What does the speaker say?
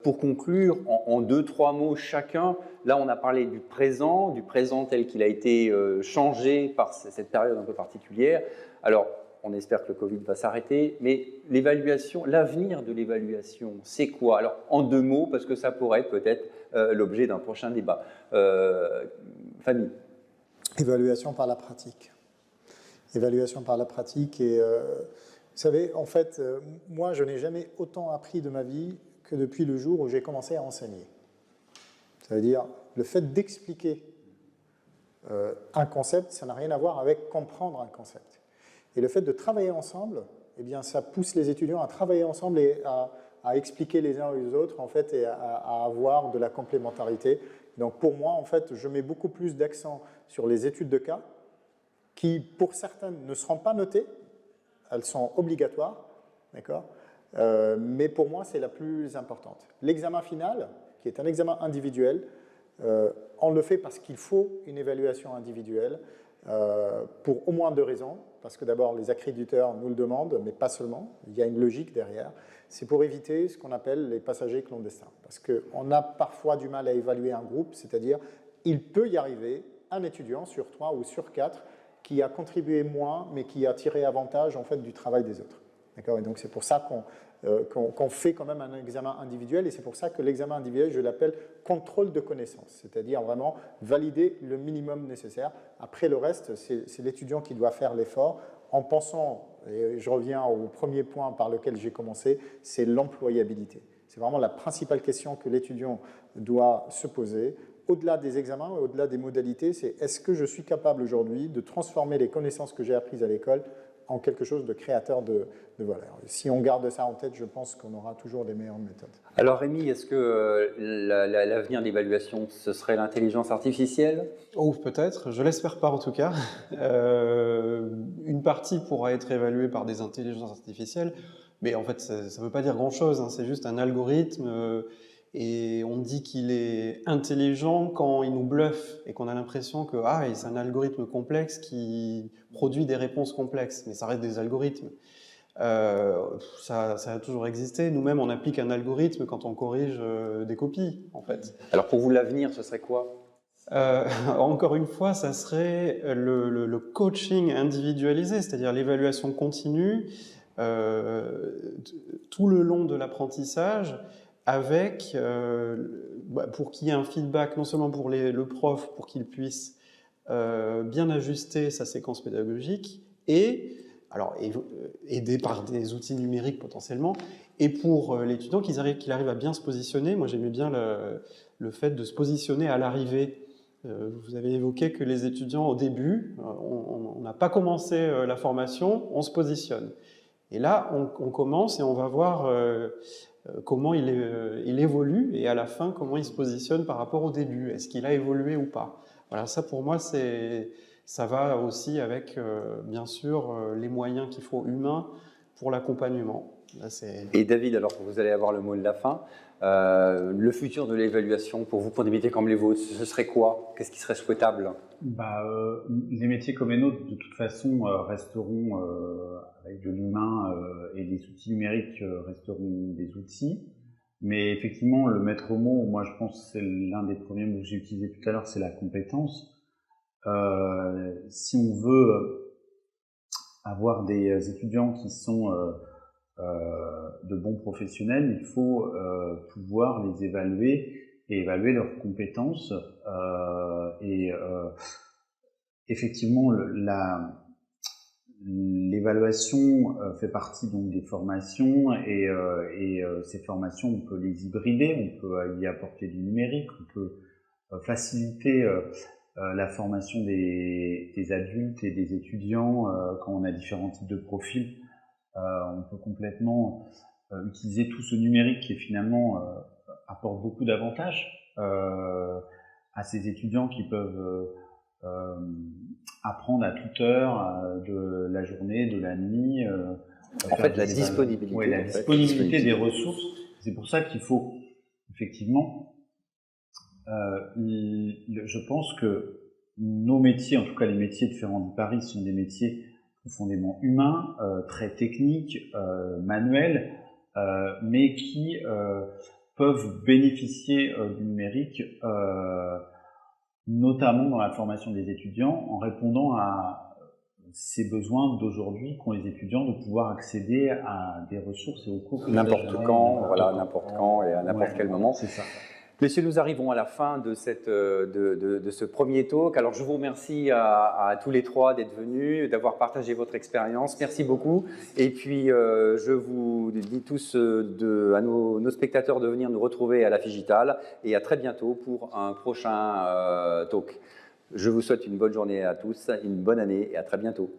Pour conclure, en 2-3 mots chacun, là on a parlé du présent tel qu'il a été changé par cette période un peu particulière. Alors, on espère que le Covid va s'arrêter, mais l'évaluation, l'avenir de l'évaluation, c'est quoi? Alors, en 2 mots, parce que ça pourrait être peut-être l'objet d'un prochain débat. Fanny. Évaluation par la pratique. Évaluation par la pratique et... vous savez, en fait, moi, je n'ai jamais autant appris de ma vie que depuis le jour où j'ai commencé à enseigner. Ça veut dire, le fait d'expliquer un concept, ça n'a rien à voir avec comprendre un concept. Et le fait de travailler ensemble, eh bien, ça pousse les étudiants à travailler ensemble et à expliquer les uns aux autres, en fait, et à avoir de la complémentarité. Donc, pour moi, en fait, je mets beaucoup plus d'accent sur les études de cas, qui, pour certaines, ne seront pas notées. Elles sont obligatoires, d'accord, mais pour moi, c'est la plus importante. L'examen final, qui est un examen individuel, on le fait parce qu'il faut une évaluation individuelle, pour au moins 2 raisons. Parce que d'abord, les accréditeurs nous le demandent, mais pas seulement. Il y a une logique derrière. C'est pour éviter ce qu'on appelle les passagers clandestins. Parce qu'on a parfois du mal à évaluer un groupe, c'est-à-dire, il peut y arriver un étudiant sur 3 ou sur 4 qui a contribué moins, mais qui a tiré avantage en fait, du travail des autres. Et donc c'est pour ça qu'on fait quand même un examen individuel, et c'est pour ça que l'examen individuel, je l'appelle contrôle de connaissances, c'est-à-dire vraiment valider le minimum nécessaire. Après le reste, c'est l'étudiant qui doit faire l'effort, en pensant, et je reviens au premier point par lequel j'ai commencé, c'est l'employabilité. C'est vraiment la principale question que l'étudiant doit se poser. Au-delà des examens, au-delà des modalités, c'est est-ce que je suis capable aujourd'hui de transformer les connaissances que j'ai apprises à l'école en quelque chose de créateur de valeur. Si on garde ça en tête, je pense qu'on aura toujours des meilleures méthodes. Alors Rémi, est-ce que l'avenir de l'évaluation, ce serait l'intelligence artificielle? Oh, peut-être, je l'espère pas en tout cas. Une partie pourra être évaluée par des intelligences artificielles, mais en fait ça ne veut pas dire grand-chose, hein, c'est juste un algorithme, et on dit qu'il est intelligent quand il nous bluffe et qu'on a l'impression que c'est un algorithme complexe qui produit des réponses complexes, mais ça reste des algorithmes. Ça a toujours existé. Nous-mêmes, on applique un algorithme quand on corrige des copies, en fait. Alors pour vous, l'avenir, ce serait quoi? Encore une fois, ça serait le coaching individualisé, c'est-à-dire l'évaluation continue tout le long de l'apprentissage, avec, pour qu'il y ait un feedback, non seulement pour le prof, pour qu'il puisse bien ajuster sa séquence pédagogique, et alors aidé par des outils numériques potentiellement, et pour l'étudiant qu'il arrive à bien se positionner. Moi j'aimais bien le fait de se positionner à l'arrivée. Vous avez évoqué que les étudiants au début, on n'a pas commencé la formation, on se positionne. Et là on commence et on va voir comment il évolue, et à la fin comment il se positionne par rapport au début. Est-ce qu'il a évolué ou pas? Voilà, ça pour moi ça va aussi avec, bien sûr, les moyens qu'il faut humains pour l'accompagnement. Et David, alors vous allez avoir le mot de la fin. Le futur de l'évaluation pour vous, pour des métiers comme les vôtres, ce serait quoi? Qu'est-ce qui serait souhaitable? Les métiers comme les nôtres, de toute façon, resteront avec de l'humain, et les outils numériques resteront des outils. Mais effectivement, le maître mot, moi je pense que c'est l'un des premiers mots que j'ai utilisé tout à l'heure, c'est la compétence. Si on veut avoir des étudiants qui sont de bons professionnels, il faut pouvoir les évaluer et évaluer leurs compétences. Effectivement, l'évaluation fait partie donc des formations, et ces formations, on peut les hybrider, on peut y apporter du numérique, on peut faciliter la formation des adultes et des étudiants quand on a différents types de profils. On peut complètement utiliser tout ce numérique qui finalement apporte beaucoup d'avantages à ces étudiants qui peuvent apprendre à toute heure de la journée, de la nuit. En fait, la disponibilité. Oui, la disponibilité des ressources. C'est pour ça qu'il faut effectivement, je pense que nos métiers, en tout cas les métiers de Ferrandi Paris, sont des métiers profondément humains, très techniques, manuels, mais qui peuvent bénéficier du numérique, notamment dans la formation des étudiants, en répondant à ces besoins d'aujourd'hui qu'ont les étudiants de pouvoir accéder à des ressources et aux cours. N'importe quand, voilà, n'importe quand et à n'importe quel moment. C'est ça. Messieurs, nous arrivons à la fin de ce premier talk. Alors, je vous remercie à tous les trois d'être venus, d'avoir partagé votre expérience. Merci beaucoup. Et puis, je vous dis tous à nos spectateurs de venir nous retrouver à la Figitale et à très bientôt pour un prochain talk. Je vous souhaite une bonne journée à tous, une bonne année et à très bientôt.